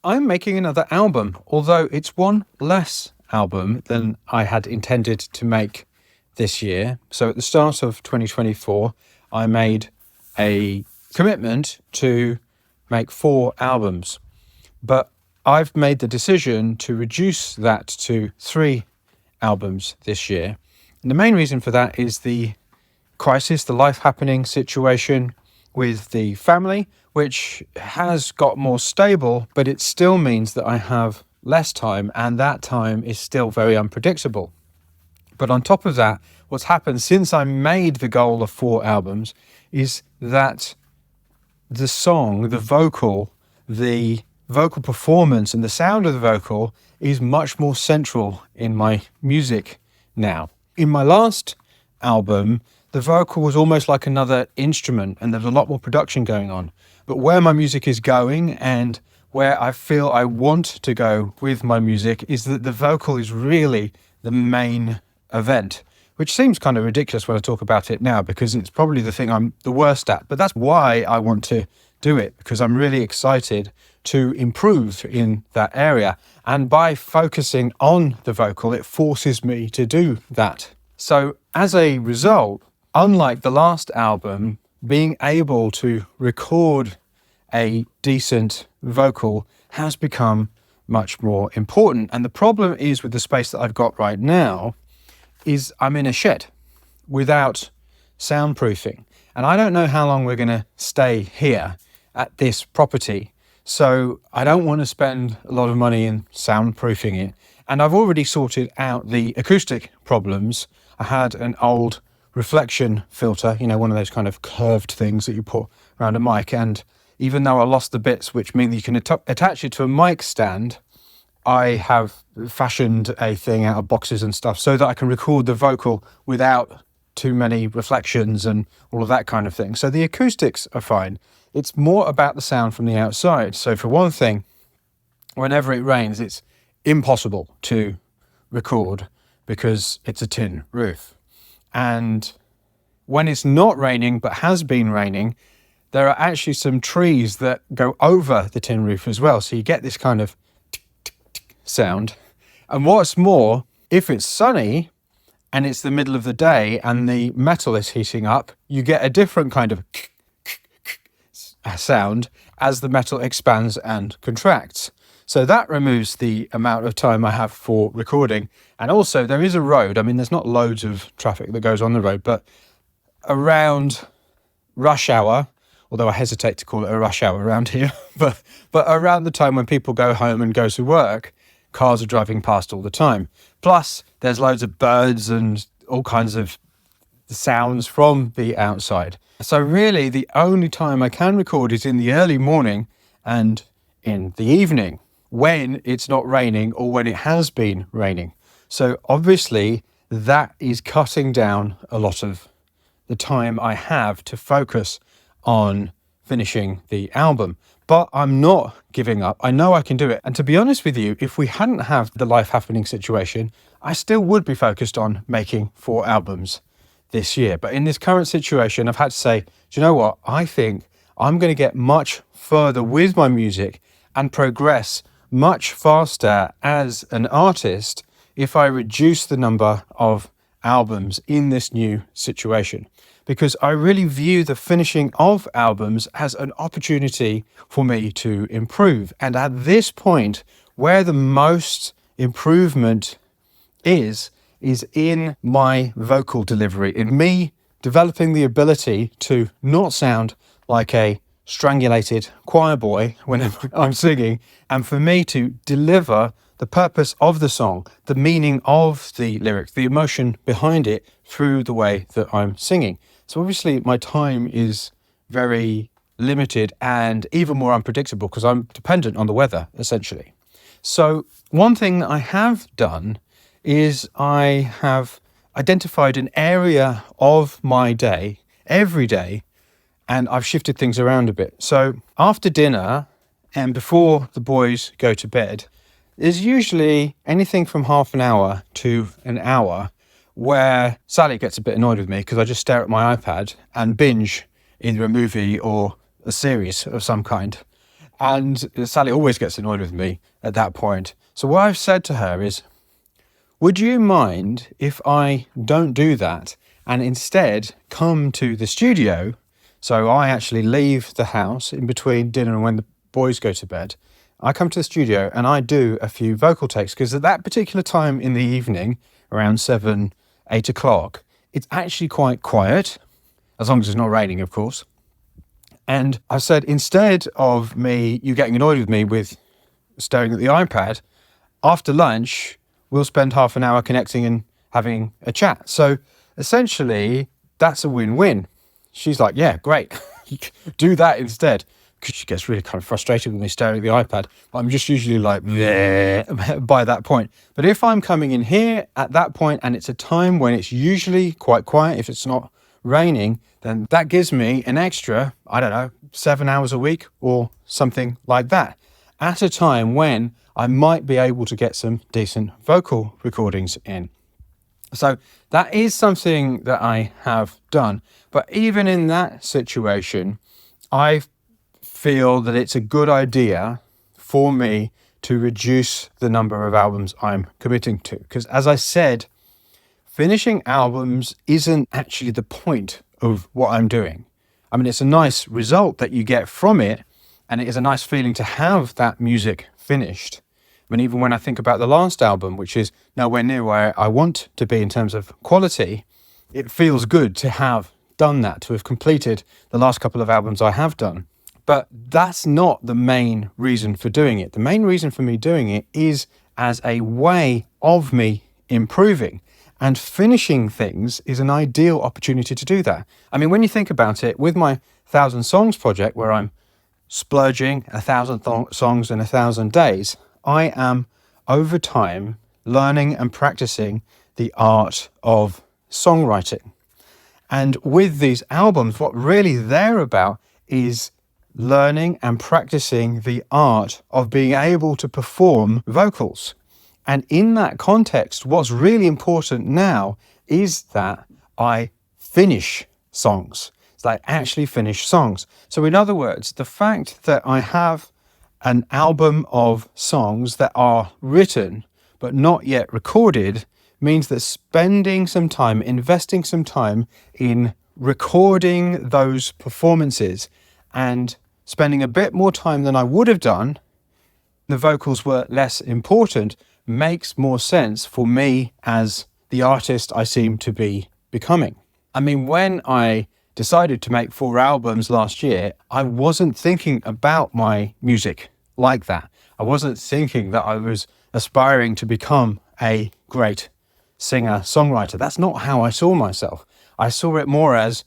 I'm making another album, although it's one less album than I had intended to make this year. So at the start of 2024, I made a commitment to make 4 albums, but I've made the decision to reduce that to 3 albums this year. And the main reason for that is the crisis, the life happening situation with the family, which has got more stable, but it still means that I have less time, and that time is still very unpredictable. But on top of that, what's happened since I made the goal of 4 albums is that the song, the vocal performance and the sound of the vocal is much more central in my music now. In my last album, the vocal was almost like another instrument and there's a lot more production going on. But where my music is going and where I feel I want to go with my music is that the vocal is really the main event, which seems kind of ridiculous when I talk about it now because it's probably the thing I'm the worst at. But that's why I want to do it, because I'm really excited to improve in that area. And by focusing on the vocal, it forces me to do that. So as a result, unlike the last album, being able to record a decent vocal has become much more important. And the problem is with the space that I've got right now is I'm in a shed without soundproofing. And I don't know how long we're going to stay here at this property. So I don't want to spend a lot of money in soundproofing it. And I've already sorted out the acoustic problems. I had an old reflection filter, one of those kind of curved things that you put around a mic. And even though I lost the bits, which mean that you can attach it to a mic stand, I have fashioned a thing out of boxes and stuff so that I can record the vocal without too many reflections and all of that kind of thing. So the acoustics are fine. It's more about the sound from the outside. So for one thing, whenever it rains, it's impossible to record because it's a tin roof. And when it's not raining but has been raining, there are actually some trees that go over the tin roof as well. So you get this kind of tick, tick, tick sound. And what's more, if it's sunny and it's the middle of the day and the metal is heating up, you get a different kind of sound as the metal expands and contracts. So that removes the amount of time I have for recording. And also there is a road. I mean, there's not loads of traffic that goes on the road, but around rush hour, although I hesitate to call it a rush hour around here, but around the time when people go home and go to work, cars are driving past all the time. Plus, there's loads of birds and all kinds of sounds from the outside. So really, the only time I can record is in the early morning and in the evening, when it's not raining or when it has been raining. So obviously, that is cutting down a lot of the time I have to focus on finishing the album. But I'm not giving up. I know I can do it. And to be honest with you, if we hadn't have the life happening situation, I still would be focused on making 4 albums this year. But in this current situation, I've had to say, do you know what? I think I'm going to get much further with my music and progress much faster as an artist if I reduce the number of albums in this new situation. Because I really view the finishing of albums as an opportunity for me to improve. And at this point, where the most improvement is in my vocal delivery, in me developing the ability to not sound like a strangulated choir boy whenever I'm singing, and for me to deliver the purpose of the song, the meaning of the lyrics, the emotion behind it through the way that I'm singing. So obviously my time is very limited and even more unpredictable because I'm dependent on the weather, essentially. So one thing that I have done is I have identified an area of my day, every day, and I've shifted things around a bit. So after dinner and before the boys go to bed, there's usually anything from half an hour to an hour where Sally gets a bit annoyed with me because I just stare at my iPad and binge either a movie or a series of some kind. And Sally always gets annoyed with me at that point. So what I've said to her is, would you mind if I don't do that and instead come to the studio? So I actually leave the house in between dinner and when the boys go to bed. I come to the studio and I do a few vocal takes, because at that particular time in the evening, around 7, 8 o'clock, it's actually quite quiet, as long as it's not raining, of course. And I said, instead of you getting annoyed with me with staring at the iPad, after lunch, we'll spend half an hour connecting and having a chat. So essentially, that's a win-win. She's like, yeah, great. Do that instead. Because she gets really kind of frustrated with me staring at the iPad. I'm just usually like, bleh, by that point. But if I'm coming in here at that point and it's a time when it's usually quite quiet, if it's not raining, then that gives me an extra, 7 hours a week or something like that, at a time when I might be able to get some decent vocal recordings in. So that is something that I have done. But even in that situation, I feel that it's a good idea for me to reduce the number of albums I'm committing to. Because as I said, finishing albums isn't actually the point of what I'm doing. I mean, it's a nice result that you get from it, and it is a nice feeling to have that music finished. I mean, even when I think about the last album, which is nowhere near where I want to be in terms of quality, it feels good to have done that, to have completed the last couple of albums I have done. But that's not the main reason for doing it. The main reason for me doing it is as a way of me improving. And finishing things is an ideal opportunity to do that. I mean, when you think about it, with my 1,000 Songs project, where I'm splurging 1,000 songs in 1,000 days, I am, over time, learning and practicing the art of songwriting. And with these albums, what really they're about is learning and practicing the art of being able to perform vocals. And in that context, what's really important now is that I finish songs. So I actually finish songs. So in other words, the fact that I have an album of songs that are written but not yet recorded means that spending some time, investing some time in recording those performances and spending a bit more time than I would have done, the vocals were less important, makes more sense for me as the artist I seem to be becoming. I mean, when I decided to make 4 albums last year, I wasn't thinking about my music like that. I wasn't thinking that I was aspiring to become a great singer-songwriter. That's not how I saw myself. I saw it more as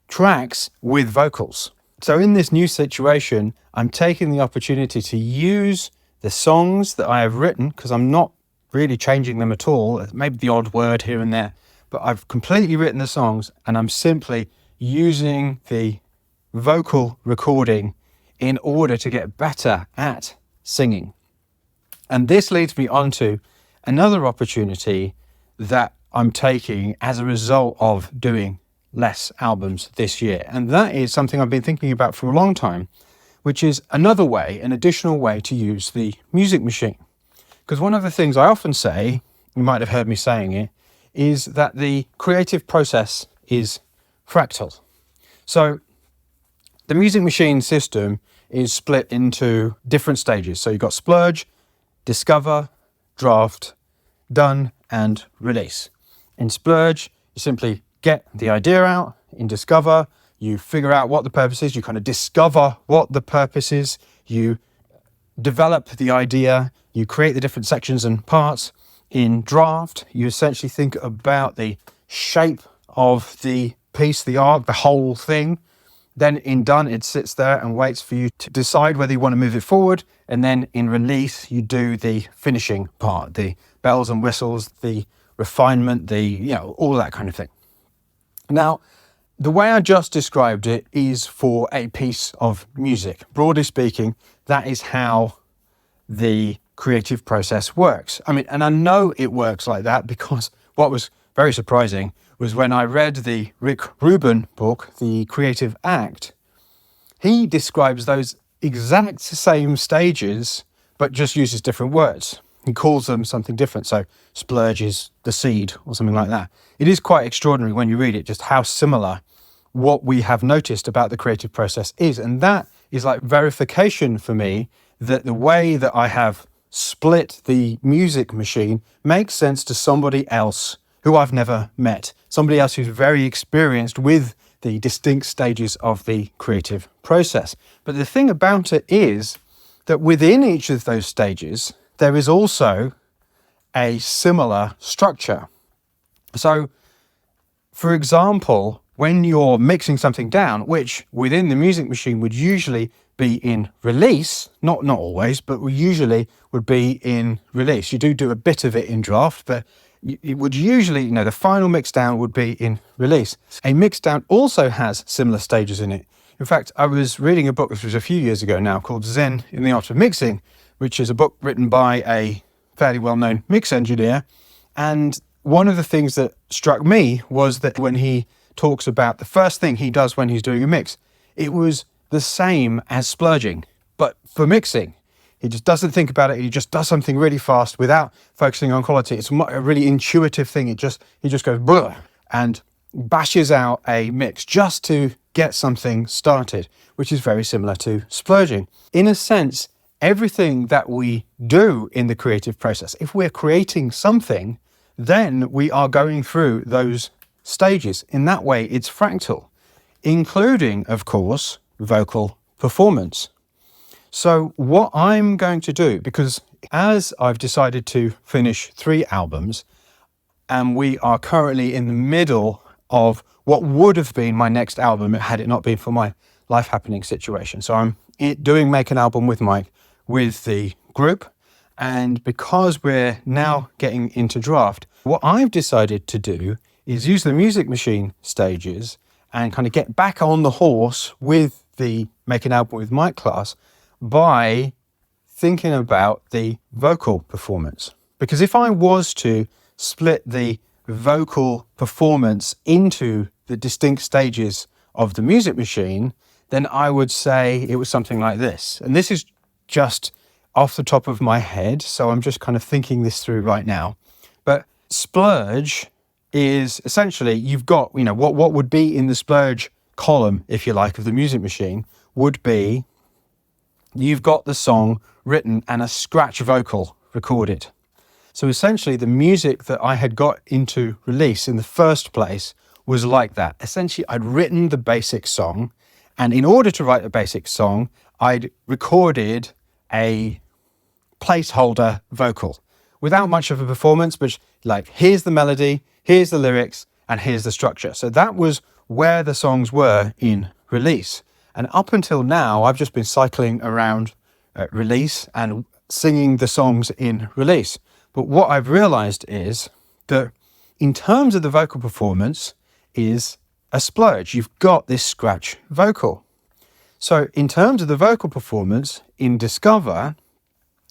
tracks with vocals. So in this new situation, I'm taking the opportunity to use the songs that I have written, because I'm not really changing them at all, maybe the odd word here and there, but I've completely written the songs and I'm simply using the vocal recording in order to get better at singing. And this leads me on to another opportunity that I'm taking as a result of doing less albums this year. And that is something I've been thinking about for a long time, which is another way, an additional way to use the Music Machine. Because one of the things I often say, you might have heard me saying it, is that the creative process is fractal. So the Music Machine system is split into different stages. So you've got splurge, discover, draft, done, and release. In splurge, you simply get the idea out. In discover, you figure out what the purpose is. You kind of discover what the purpose is. You develop the idea. You create the different sections and parts. In draft, you essentially think about the shape of the piece, the art, the whole thing. Then in done, it sits there and waits for you to decide whether you want to move it forward. And then in release, you do the finishing part, the bells and whistles, the refinement, all that kind of thing. Now, the way I just described it is for a piece of music. Broadly speaking, that is how the creative process works. I mean, and I know it works like that because what was very surprising was when I read the Rick Rubin book, The Creative Act, he describes those exact same stages, but just uses different words. He calls them something different. So splurge is the seed or something like that. It is quite extraordinary when you read it, just how similar what we have noticed about the creative process is. And that is like verification for me that the way that I have split the music machine makes sense to somebody else who I've never met, somebody else who's very experienced with the distinct stages of the creative process. But the thing about it is that within each of those stages, there is also a similar structure. So, for example, when you're mixing something down, which within the music machine would usually be in release, not always, but usually would be in release. You do a bit of it in draft, but it would usually, the final mix down would be in release. A mix down also has similar stages in it. In fact, I was reading a book, this was a few years ago now, called Zen in the Art of Mixing, which is a book written by a fairly well-known mix engineer. And one of the things that struck me was that when he talks about the first thing he does when he's doing a mix, it was the same as splurging, but for mixing. He just doesn't think about it. He just does something really fast without focusing on quality. It's a really intuitive thing. He just goes blah and bashes out a mix just to get something started, which is very similar to splurging. In a sense, everything that we do in the creative process, if we're creating something, then we are going through those stages. In that way, it's fractal, including, of course, vocal performance. So what I'm going to do, because as I've decided to finish 3 albums, and we are currently in the middle of what would have been my next album had it not been for my life happening situation. So I'm doing Make an Album with Mike with the group. And because we're now getting into draft, what I've decided to do is use the music machine stages and kind of get back on the horse with the Make an Album with Mike class by thinking about the vocal performance. Because if I was to split the vocal performance into the distinct stages of the music machine, then I would say it was something like this. And this is just off the top of my head, so I'm just kind of thinking this through right now. But splurge is essentially, you've got, what would be in the splurge column, if you like, of the music machine would be, you've got the song written and a scratch vocal recorded. So essentially the music that I had got into release in the first place was like that. Essentially, I'd written the basic song, and in order to write the basic song, I'd recorded a placeholder vocal without much of a performance, but like, here's the melody, here's the lyrics, and here's the structure. So that was where the songs were in release. And up until now, I've just been cycling around release and singing the songs in release. But what I've realized is that in terms of the vocal performance is a splurge. You've got this scratch vocal. So in terms of the vocal performance in Discover,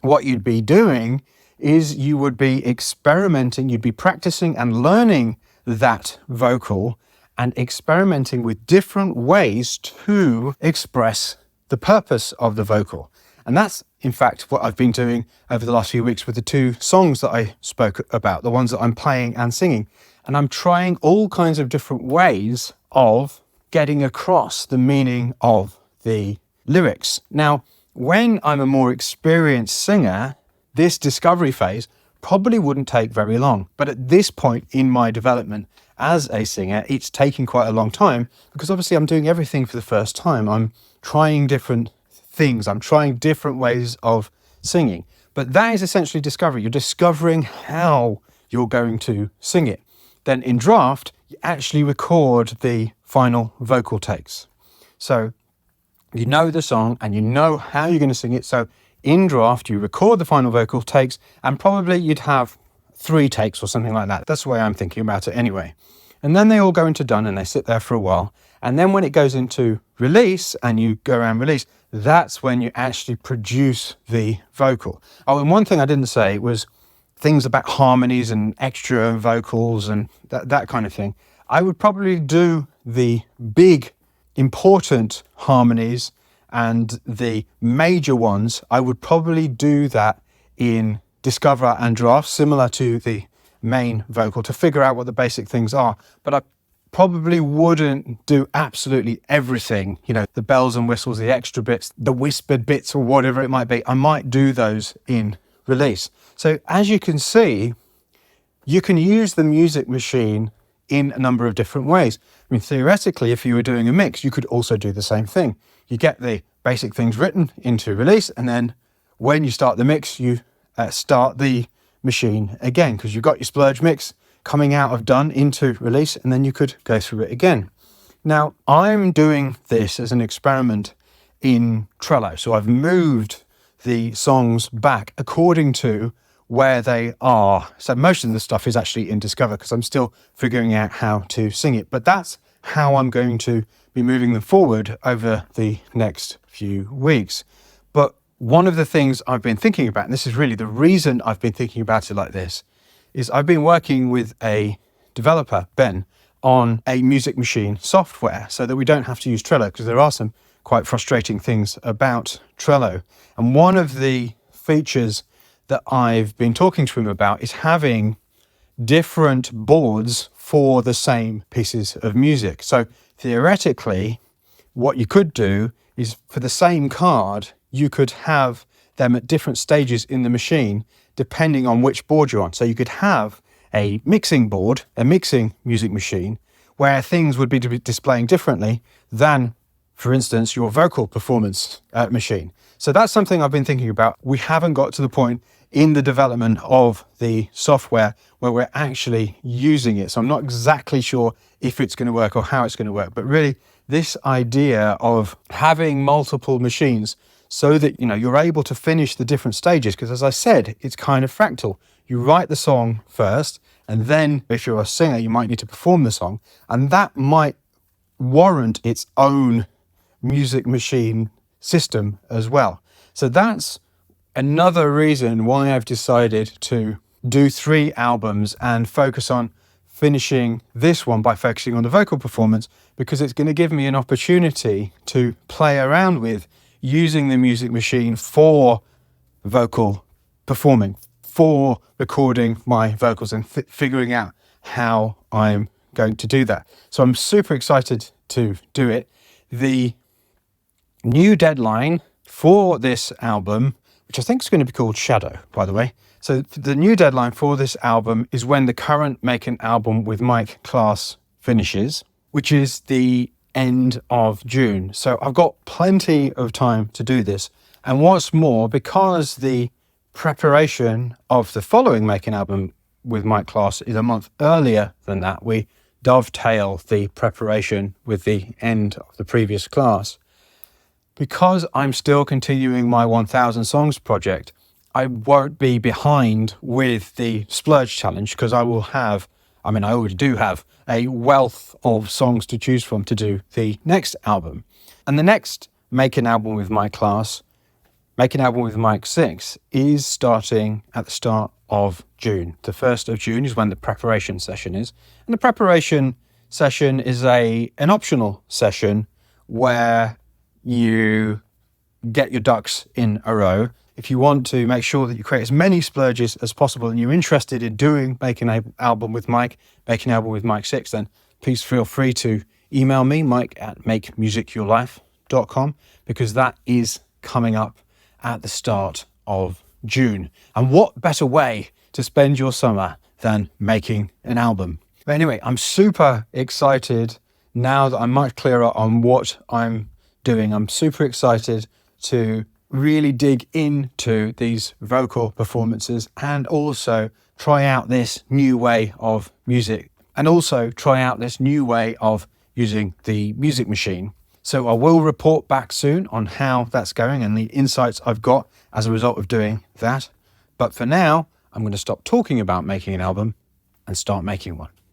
what you'd be doing is you would be experimenting, you'd be practicing and learning that vocal and experimenting with different ways to express the purpose of the vocal. And that's, in fact, what I've been doing over the last few weeks with the 2 songs that I spoke about, the ones that I'm playing and singing. And I'm trying all kinds of different ways of getting across the meaning of the lyrics. Now, when I'm a more experienced singer, this discovery phase probably wouldn't take very long. But at this point in my development as a singer, it's taking quite a long time because obviously I'm doing everything for the first time. I'm trying different things. I'm trying different ways of singing. But that is essentially discovery. You're discovering how you're going to sing it. Then in draft, you actually record the final vocal takes. So you know the song and you know how you're going to sing it. So in draft, you record the final vocal takes and probably you'd have 3 takes or something like that. That's the way I'm thinking about it anyway. And then they all go into done and they sit there for a while. And then when it goes into release and you go around release, that's when you actually produce the vocal. Oh, and one thing I didn't say was things about harmonies and extra vocals and that kind of thing. I would probably do the big, important harmonies And the major ones, I would probably do that in Discover and Draft, similar to the main vocal, to figure out what the basic things are. But I probably wouldn't do absolutely everything, the bells and whistles, the extra bits, the whispered bits, or whatever it might be. I might do those in Release. So as you can see, you can use the Music Machine in a number of different ways. I mean, theoretically, if you were doing a mix, you could also do the same thing. You get the basic things written into Release, and then when you start the mix, you start the machine again, because you've got your splurge mix coming out of done into Release, and then you could go through it again. Now, I'm doing this as an experiment in Trello. So I've moved the songs back according to where they are. So most of the stuff is actually in Discover because I'm still figuring out how to sing it. But that's how I'm going to be moving them forward over the next few weeks. But one of the things I've been thinking about, and this is really the reason I've been thinking about it like this, is I've been working with a developer, Ben, on a Music Machine software so that we don't have to use Trello, because there are some quite frustrating things about Trello. And one of the features that I've been talking to him about is having different boards for the same pieces of music. So theoretically, what you could do is for the same card, you could have them at different stages in the machine, depending on which board you're on. So you could have a mixing board, a mixing Music Machine, where things would be displaying differently than, for instance, your vocal performance machine. So that's something I've been thinking about. We haven't got to the point in the development of the software where we're actually using it. So I'm not exactly sure if it's going to work or how it's going to work. But really, this idea of having multiple machines so that, you're able to finish the different stages, because as I said, it's kind of fractal. You write the song first, and then if you're a singer, you might need to perform the song, and that might warrant its own Music Machine system as well. So that's another reason why I've decided to do 3 albums and focus on finishing this one by focusing on the vocal performance, because it's going to give me an opportunity to play around with using the Music Machine for vocal performing, for recording my vocals and figuring out how I'm going to do that. So I'm super excited to do it. The new deadline for this album, which I think is going to be called Shadow, by the way. So the new deadline for this album is when the current Make an Album with Mike class finishes, which is the end of June. So I've got plenty of time to do this. And what's more, because the preparation of the following Make an Album with Mike class is a month earlier than that, we dovetail the preparation with the end of the previous class. Because I'm still continuing my 1000 songs project, I won't be behind with the Splurge Challenge, because I will have, I already do have a wealth of songs to choose from to do the next album. And the next Make an Album with Mike class, Make an Album with Mike 6, is starting at the start of June. The 1st of June is when the preparation session is. And the preparation session is an optional session where you get your ducks in a row. If you want to make sure that you create as many splurges as possible and you're interested in doing Make an Album with Mike, Make an Album with Mike 6, then please feel free to email me, mike@makemusicyourlife.com, because that is coming up at the start of June. And what better way to spend your summer than making an album? But anyway, I'm super excited now that I'm much clearer on what I'm doing. I'm super excited to really dig into these vocal performances and also try out this new way of music, and also try out this new way of using the Music Machine. So I will report back soon on how that's going and the insights I've got as a result of doing that. But for now, I'm going to stop talking about making an album and start making one.